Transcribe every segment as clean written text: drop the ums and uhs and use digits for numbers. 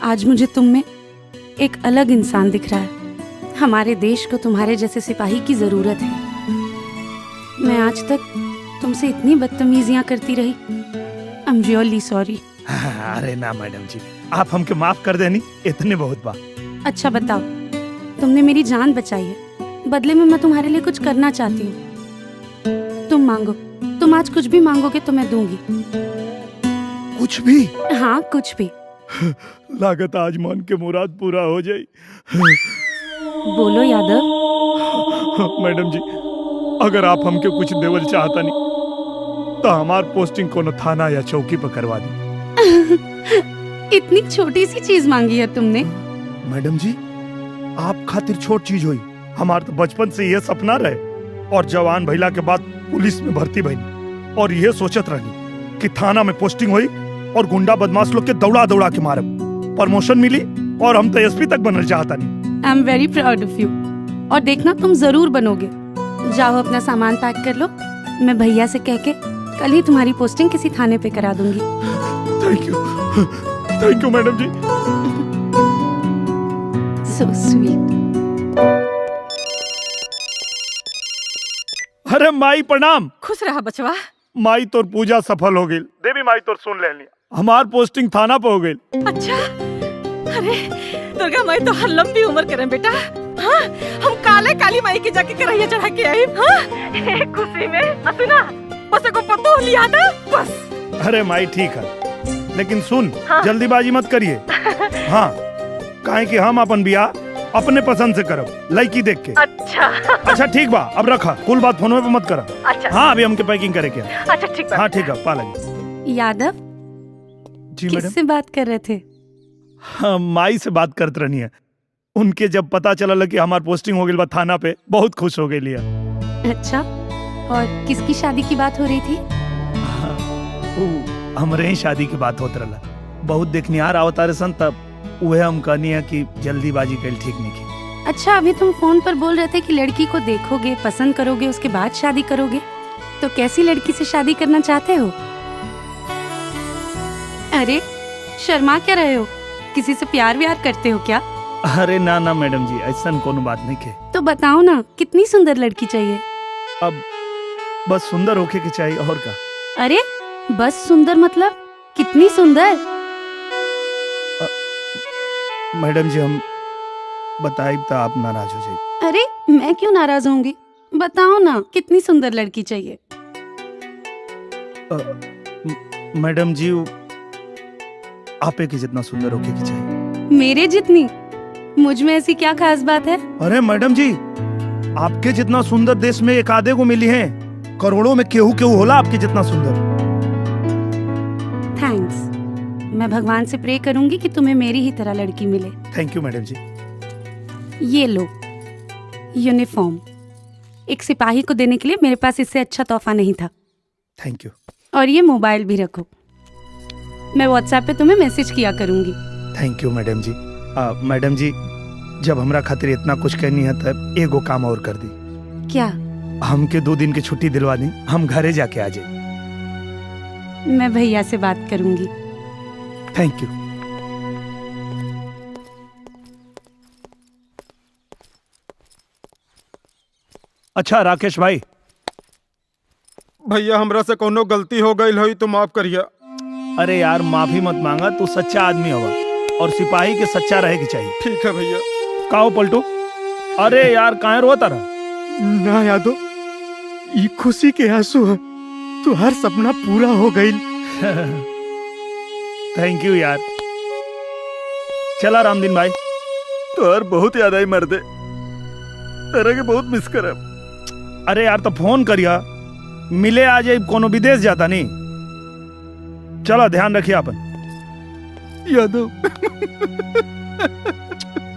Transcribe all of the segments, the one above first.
आज मुझे तुम में एक अलग इंसान दिख रहा है। हमारे देश को तुम्हारे जैसे सिपाही की जरूरत है। मैं आज तक तुमसे इतनी बदतमीजियां करती रही। I am really sorry. अरे ना मैडम जी, आप हमके माफ कर देनी, इतने बहुत बा। अच्छा बताओ, तुमने मेरी जान बचाई है, बदले में मैं तुम्हारे लिए कुछ करना चाहती हूँ। तुम मांगो, तुम आज कुछ भी मांगोगे तो मैं दूंगी। कुछ भी? हाँ कुछ भी। लागत आज मन के मुराद पूरा हो जाई। बोलो यादव। मैडम जी, अगर आप हमके कुछ देवल चाहता नहीं तो हमार पोस्टिंग कोनो थाना या चौकी पर करवा दी। इतनी छोटी सी चीज मांगी है तुमने। मैडम जी, आप खातिर छोट चीज हुई। हमार तो बचपन से यह सपना रहे और जवान भइला के बाद पुलिस में भर्ती भइनी और यह सोचत रहनी कि थाना में पोस्टिंग हुई और गुंडा बदमाश लोग के दौड़ा दौड़ा के मारब, प्रमोशन मिली और हम तो एसपी तक बनना चाहता नहीं। I am very proud of you. और देखना तुम जरूर बनोगे। जाओ अपना सामान पैक कर लो, मैं भैया से कह के कल ही तुम्हारी पोस्टिंग किसी थाने पे करा दूंगी। थैंक यू मैडम जी। So sweet. अरे माई प्रणाम। खुश रहा बचवा। माई तोर पूजा सफल हो गई। देवी माई तोर सुन लेनी, हमार पोस्टिंग थाना पे हो गई। अच्छा, अरे दुर्गा माई तो हर लंबी उम्र करें बेटा। हाँ, हम काले काली माई के जाके करैया चढ़ा के आई। हाँ, खुशी में सुना बस को पतो लिया था बस। अरे माई ठीक है, लेकिन सुन, हाँ? जल्दीबाजी मत करिए। हाँ, काहे कि हम अपन बियाह अपने पसंद से करब, लड़की देख के। अच्छा ठीक बा, अब रखा, कुल बात फोन पे मत करा। अच्छा हाँ, अभी हमके पैकिंग करे क्या। अच्छा ठीक बा। हाँ ठीक है, पा लगी। यादव जी मैडम। किससे बात कर रहे थे? हाँ, माई से बात करते रहनी है। उनके जब पता चला कि हमार पोस्टिंग हो गई बा थाना पे, बहुत खुश हो गई लिया। अच्छा, और किसकी शादी की बात हो रही थी? हमरे ही शादी की बात होत रहा। बहुत देखनिहार आवतारे सन, तब वह हम कहनी है कि जल्दीबाजी कल ठीक नहीं की। अच्छा, अभी तुम फोन पर बोल रहे थे कि लड़की को देखोगे, पसंद करोगे, उसके बाद शादी करोगे। तो कैसी लड़की से शादी करना चाहते हो? अरे शर्मा क्या रहे हो? किसी से प्यार व्यार करते हो क्या? अरे ना ना मैडम जी, ऐसा कोनो बात नहीं के। तो बताओ ना, कितनी सुंदर लड़की चाहिए? अब बस सुंदर होके के चाहिए, और का। अरे बस सुंदर मतलब कितनी सुंदर? मैडम जी, हम बताइब तो आप नाराज हो जाए। अरे मैं क्यों नाराज होंगी? बताओ ना, कितनी सुंदर लड़की चाहिए? मैडम जी, आपे की जितना सुंदर होके के चाहिए। मेरे जितनी? मुझ में ऐसी क्या खास बात है? अरे मैडम जी, आपके जितना सुंदर देश में एक आधे को मिली है, करोड़ों में केहू केहू होला आपके जितना सुंदर। थैंक्स। मैं भगवान से प्रे करूंगी कि तुम्हें मेरी ही तरह लड़की मिले। थैंक यू मैडम जी। ये लो यूनिफॉर्म। एक सिपाही को देने के लिए मेरे पास इससे अच्छा तोहफा नहीं था। Thank you. और ये मोबाइल भी रखो, मैं व्हाट्सएप पे तुम्हें मैसेज किया करूंगी। थैंक यू मैडम जी। मैडम जी, जब हमरा खातिर इतना कुछ करनी है तब एगो काम और कर दी। क्या? हमके 2 दिन की छुट्टी दिलवा दी, हम घरे जाके आ जाए। मैं भैया से बात करूंगी। Thank you. अच्छा राकेश भाई। भैया, हमरा से कोनो गलती हो गई होई तो माफ करिया। अरे यार, माफी मत मांगा, तू सच्चा आदमी होगा और सिपाही के सच्चा रहे के चाहिए। ठीक है भैया। काहो पलटू? अरे यार, काहे रोता रहा? ना यादव, ये खुशी के आंसू है, तू हर सपना पूरा हो गई। थैंक यू यार। चला रामदीन भाई। तोहर बहुत याद आई मर्दे, तेरे के बहुत मिस करे। अरे यार, तो फोन करिया, मिले आ जाए, कोनो विदेश जाता नहीं। चलो, ध्यान रखिए अपन। यादव।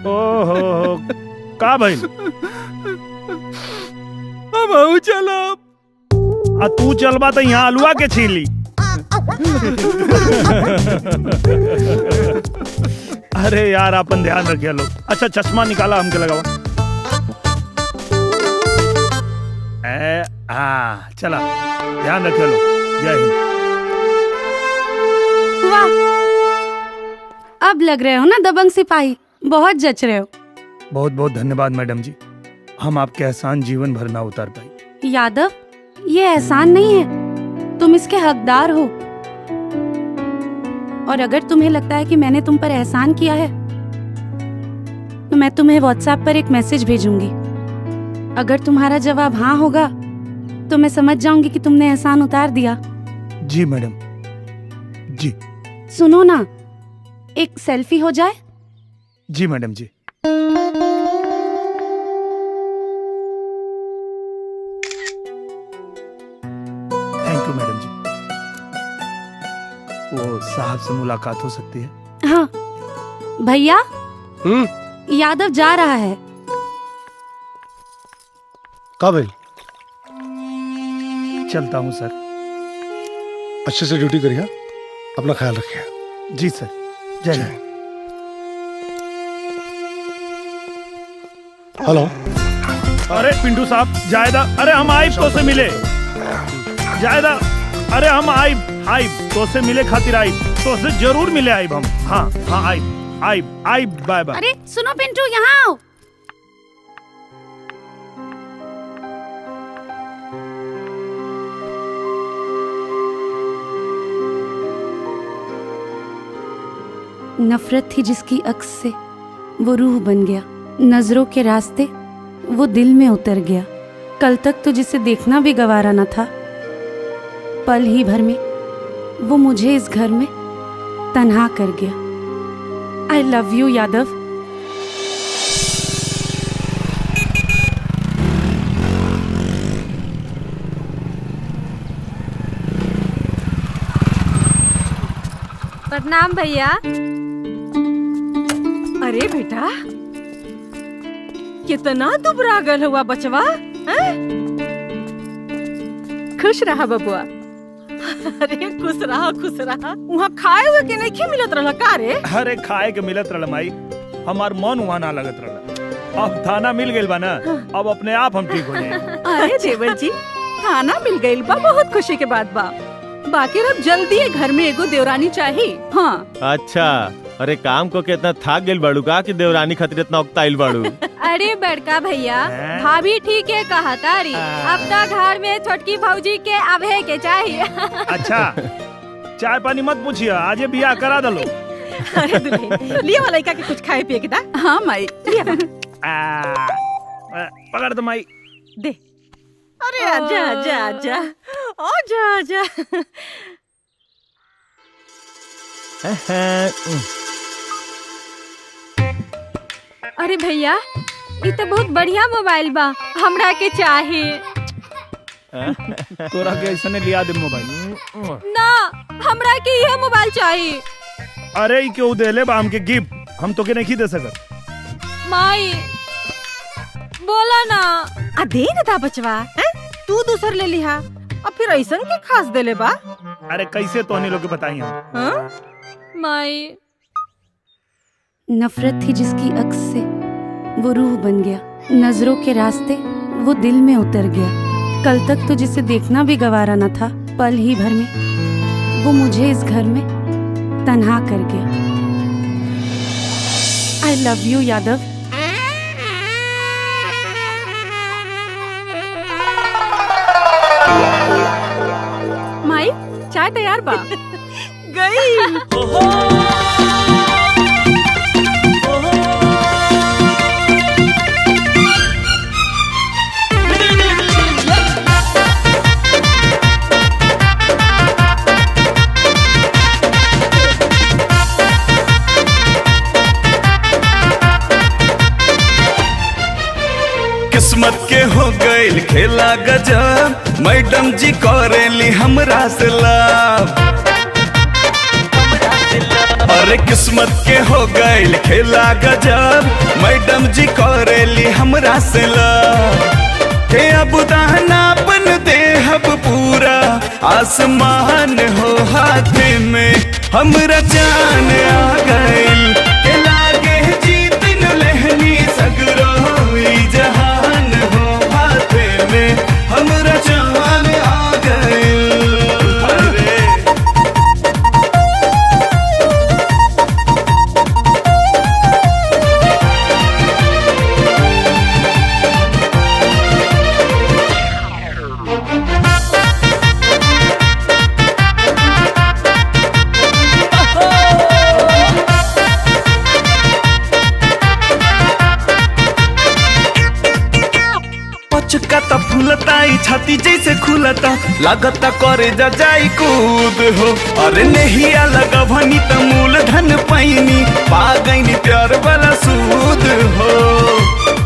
ओहो, का भाई? अब चला। तू चलबा तो यहाँ अलुआ के छीन ली। अरे यार, अपन ध्यान रखिए लोग। अच्छा, चश्मा निकाला, हमके लगावा। हाँ, चला, ध्यान रखिए लोग। जय हिंद। वाह, अब लग रहे हो ना दबंग सिपाही, बहुत जच रहे हो। बहुत बहुत धन्यवाद मैडम जी, हम आपके एहसान जीवन भर ना उतार पाए। यादव, ये एहसान नहीं है, तुम इसके हकदार हो। और अगर तुम्हें लगता है कि मैंने तुम पर एहसान किया है, तो मैं तुम्हें व्हाट्सएप पर एक मैसेज भेजूंगी। अगर तुम्हारा जवाब हाँ होगा तो मैं समझ जाऊंगी कि तुमने एहसान उतार दिया। जी मैडम जी। सुनो ना, एक सेल्फी हो जाए? जी मैडम जी। थैंक यू मैडम जी। वो साहब से मुलाकात हो सकती है? हाँ भैया, यादव जा रहा है। कब भाई? चलता हूँ सर। अच्छे से ड्यूटी करिए, अपना ख्याल रखिए। जी सर, जय हिंद। हेलो। अरे पिंटू साहब, जायदा, अरे हम आइब तो से मिले। जायदा, अरे हम आइब तो से मिले खातिर आइब, तो से जरूर मिले आइब हम। हाँ हाँ, आइब, बाय बाय। अरे सुनो पिंटू, यहाँ आओ। नफरत थी जिसकी अक्स से वो रूह बन गया, नजरों के रास्ते वो दिल में उतर गया। कल तक तो जिसे देखना भी गवारा न था, पल ही भर में वो मुझे इस घर में तन्हा कर गया। I love you Yadav. प्रणाम भैया। अरे बेटा, कितना दुबरा गल हुआ बचवा। हैं? खुश रहा बबुआ। अरे खुश रहा। वहाँ खाए हुए के नहीं मिलत रहला का रे? अरे खाए के मिलत रहल माई, हमार मन वहाँ ना लगत रहल। अब थाना मिल गइल बा ना, अब अपने आप हम ठीक हो जाए। अरे देवर जी, खाना मिल गइल बा, बहुत खुशी के बात बा। बाकी अब जल्दी घर में एगो देवरानी चाहिए। हाँ। अच्छा, अरे काम को कितना थाक गेल बाड़ू का कि देवरानी खातिर इतना उकताइल बाड़ू? अरे बड़का भैया, भाभी ठीक है कहा तारी। अब तक घर में छोटकी भौजी के अभे के चाहिए। अच्छा, चाय पानी मत पूछिए, आजे बियाह करा दलो। अरे दुल्हे, लिया वाला लड़का के कुछ खाए पिए के दा। हाँ माई, लिया। पकड़ दो माई। दे। अरे आजा। अरे भैया, ये तो बहुत बढ़िया मोबाइल बा, हमरा के चाहिए। तोरा के ऐसा लिया दे मोबाइल। ना, हमरा के यह मोबाइल चाहिए। अरे ई क्यों देले बा हमके गिफ्ट, हम तो के नहीं दे सकत। माई बोला ना। आ दे ना दा बचवा, तू दूसर ले लिहा। अब फिर ऐसन के खास देले बा। अरे कैसे तोहनी लोग के बताई हम? हाँ? माई। नफरत थी जिसकी अक्स से वो रूह बन गया, नजरों के रास्ते वो दिल में उतर गया। कल तक तो जिसे देखना भी गवारा न था, पल ही भर में वो मुझे इस घर में तन्हा कर गया। I love you Yadav. माई, चाय तैयार बा। गई। किस्मत के हो गइल खेला गजब, मैडम जी करेली हमरा से लाभ। अरे किस्मत के हो गइल खेला गजब, मैडम जी करेली हमरा से लाभ। के अब दानापन देहब पूरा, आसमान हो हाथ में, हमरा जान आ गइल। के लागे जीत न लेहनी सगरो जहान हो हाथ में, हमरा जान आ गइल। छाती जैसे खुलता लागता करे जा जाई कूद हो। अरे नहीं लगा भनी त मूलधन पैनी पा गईनी प्यार वाला सूद हो।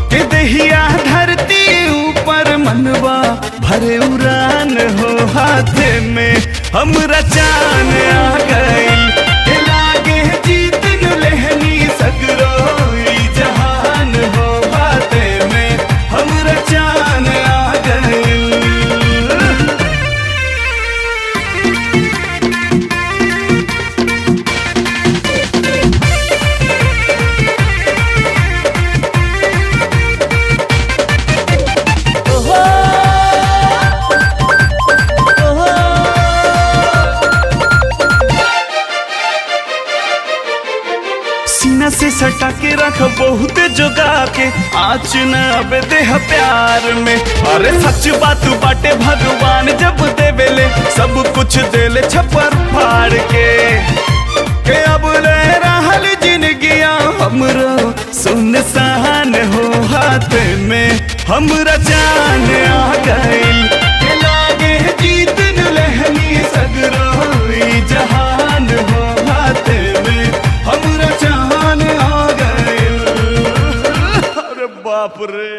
के दहिया धरती ऊपर मनवा भरे उड़ान हो। हाथ में हमरा चान आ गइल के लागे जीत लेहनी सगरो ई जहान हो। हाथ में हमरा चान आ गइल। सीना से सटा के रख बहुत जोगा के आँच न अब देह प्यार में। अरे सच बात बाटे भगवान जब देवेले सब कुछ देले छपर फाड़ के अब रह रहल जिंदगिया हमरो सुनसान हो। हाथ में हमरा जान आ गइल के लागे जीत लेहनी सगरो ई जहान हो। हाथ में हमरा जान आ गइल। अरे बाप रे।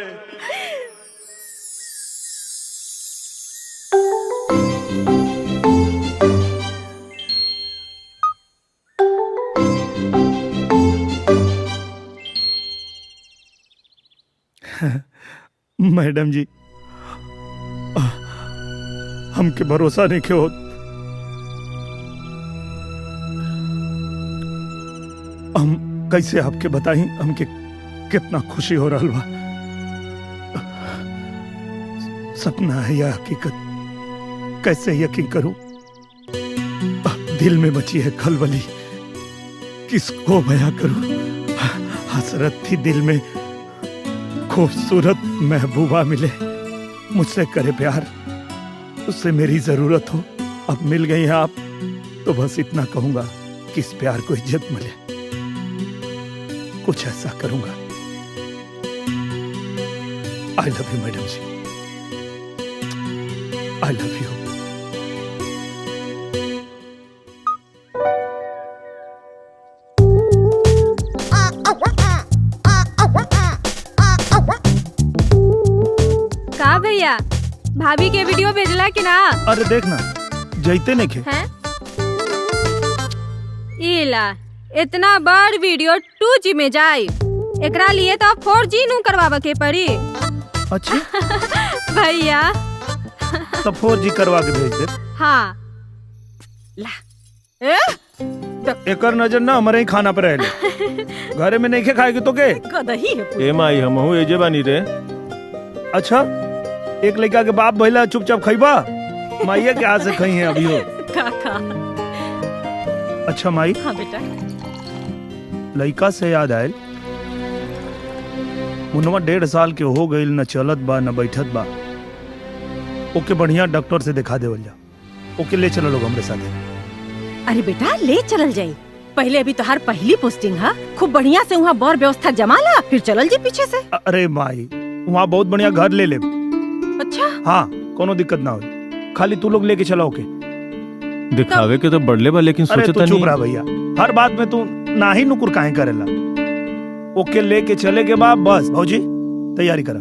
मैडम जी हमके भरोसा नहीं के होत। हम कैसे आपके बताई हमके कितना खुशी हो रहा बा। सपना है या हकीकत कैसे यकीन करूं। दिल में बची है खलबली किसको बयां करूं। हसरत थी दिल में खूबसूरत महबूबा मिले मुझसे करे प्यार उससे मेरी जरूरत हो। अब मिल गई हैं आप तो बस इतना कहूंगा कि इस प्यार को इज्जत मिले। कुछ ऐसा करूंगा। आई लव यू मैडम जी। आई लव यू। का भैया भाभी के वीडियो भेजला कि ना? अरे देखना जैते नहीं खे। हैं? इला इतना बड़ वीडियो 2G में जाए एकरा लिए तो 4G नु करवावे के पड़ी। अच्छा भैया तब 4G करवा के भेज दे। हाँ ला एकर नजर ना हमारे ही खाना पर रहले। घरे में नहीं खे खाएगी तो के कदही है पूरी। ए माई हमहू एजे बानी रे। अच्छा एक लड़का के बाप भइला चुपचाप खइबा। माइया के हाथ से खई है अभी हो। काका। अच्छा माई हाँ बेटा। लड़का से याद आयल मुनवा 1.5 साल के हो गईल न चलत बा न बैठत बा। ओके बढ़िया डॉक्टर से दिखा देवल जा। ओके ले चलो लोग हमरे साथ। अरे बेटा ले चलल जाई। पहले अभी तोहार पहली पोस्टिंग है खूब बढ़िया से वहाँ बर व्यवस्था जमा ला फिर चलल जी पीछे से। अरे माई वहाँ बहुत बढ़िया घर ले ले। अच्छा हाँ कोनो दिक्कत ना हो। खाली तू लोग लेके चला ओके। दिखावे के तो बढ़ले बा लेकिन अरे सोचता तू चुप नहीं। रहा भैया। हर बात में तू ना ही नुकुर काहे करेला। ओके लेके चले के बाद बस भौजी तैयारी करा।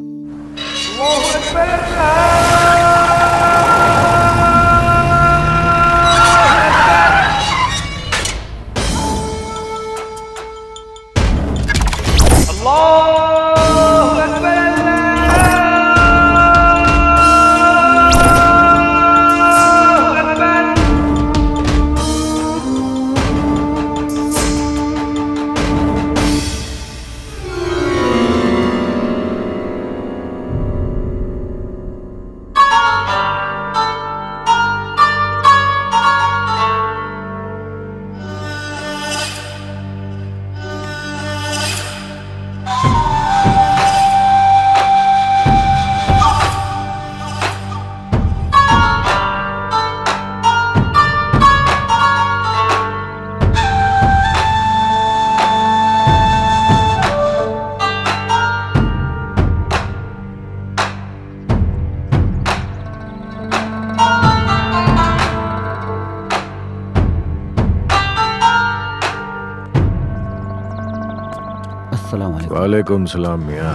अस्सलाम वालेकुम। वालेकुम सलाम मियाँ।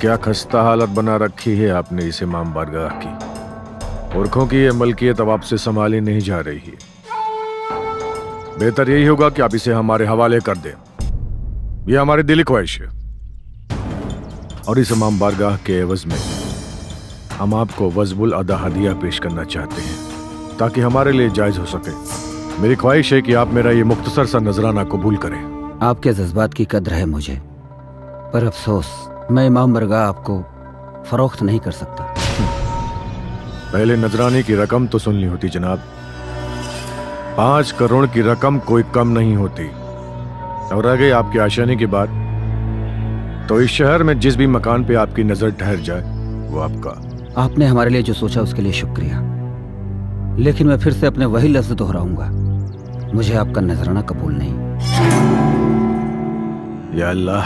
क्या खस्ता हालत बना रखी है आपने इस इमाम बारगाह की। पुरखों की ये मलकियत अब आपसे संभाली नहीं जा रही है। बेहतर यही होगा कि आप इसे हमारे हवाले कर दें। यह हमारी दिली ख्वाहिश है। और इस इमाम बारगाह के एवज में हम आपको वज़बुल अदा हदिया पेश करना चाहते हैं ताकि हमारे लिए जायज हो सके। मेरी ख्वाहिश है कि आप मेरा ये मुख्तसर सा नजराना कबूल करें। आपके जज्बात की कद्र है मुझे, पर अफसोस मैं इमाम बारगाह आपको फरोख्त नहीं कर सकता। पहले नजराने की रकम तो सुन ली होती जनाब। 5 करोड़ की रकम कोई कम नहीं होती। और रह गई आपकी आशानी की बात, तो इस शहर में जिस भी मकान पे आपकी नजर ठहर जाए वो आपका। आपने हमारे लिए जो सोचा उसके लिए शुक्रिया, लेकिन मैं फिर से अपने वही लफ्ज दोहराऊंगा, मुझे आपका नजराना कबूल नहीं। या अल्लाह,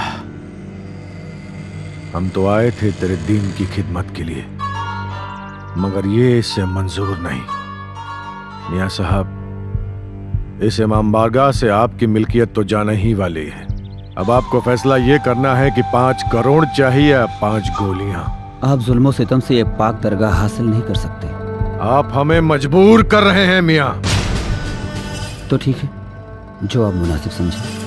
हम तो आए थे तेरे दीन की खिदमत के लिए, मगर ये इससे मंजूर नहीं। मियां साहब, इस इमाम बारगाह से आपकी मिल्कियत तो जाने ही वाली है। अब आपको फैसला ये करना है कि 5 करोड़ चाहिए या 5 गोलियां। आप जुल्मों सितम से ये पाक दरगाह हासिल नहीं कर सकते। आप हमें मजबूर कर रहे हैं मियां। तो ठीक है, जो आप मुनासिब समझें।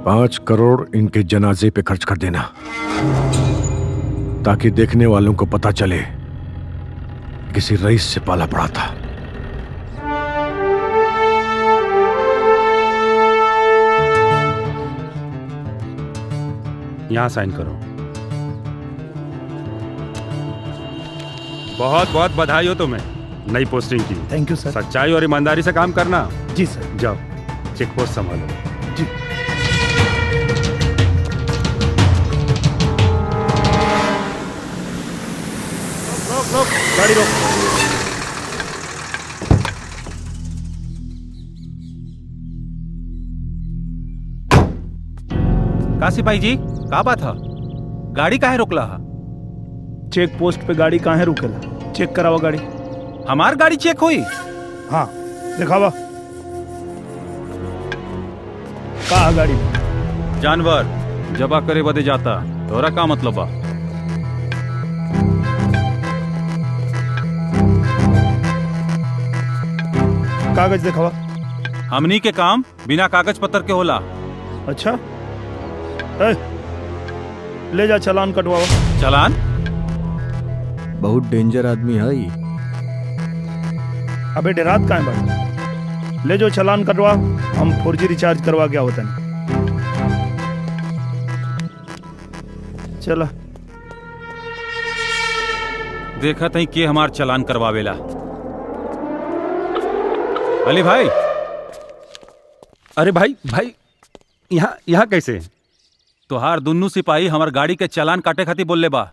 पाँच करोड़ इनके जनाजे पे खर्च कर देना, ताकि देखने वालों को पता चले किसी रईस से पाला पड़ा था। यहाँ साइन करो। बहुत बहुत बधाई हो तुम्हें नई पोस्टिंग की। थैंक यू सर। सच्चाई और ईमानदारी से काम करना। जी सर। जाओ चेक पोस्ट संभालो। जी। रोक, गाड़ी रोक। का सिपाही जी, का बात है? गाड़ी काहे रोकला है? चेक पोस्ट पे गाड़ी काहे रुकेला? चेक करावा गाड़ी। हमार गाड़ी चेक हुई? हाँ, दिखावा। कहा गाड़ी में? जानवर जबा करे बदे जाता, तोरा का मतलब बा? कागज दिखावा। हमनी के काम बिना कागज पत्र के होला। अच्छा, ले जा चालान कटवावा। चालान? बहुत डेंजर आदमी है ये। अबे डरात काहे बात? ले जो चालान कटवा, हम 4G रिचार्ज करवा क्या होता नहीं। चला देखा तही के हमार चालान करवावेला। अली भाई। अरे भाई भाई, यहाँ कैसे? तोहार दुन्नू सिपाही हमार गाड़ी के चालान काटे खातिर बोलले बा।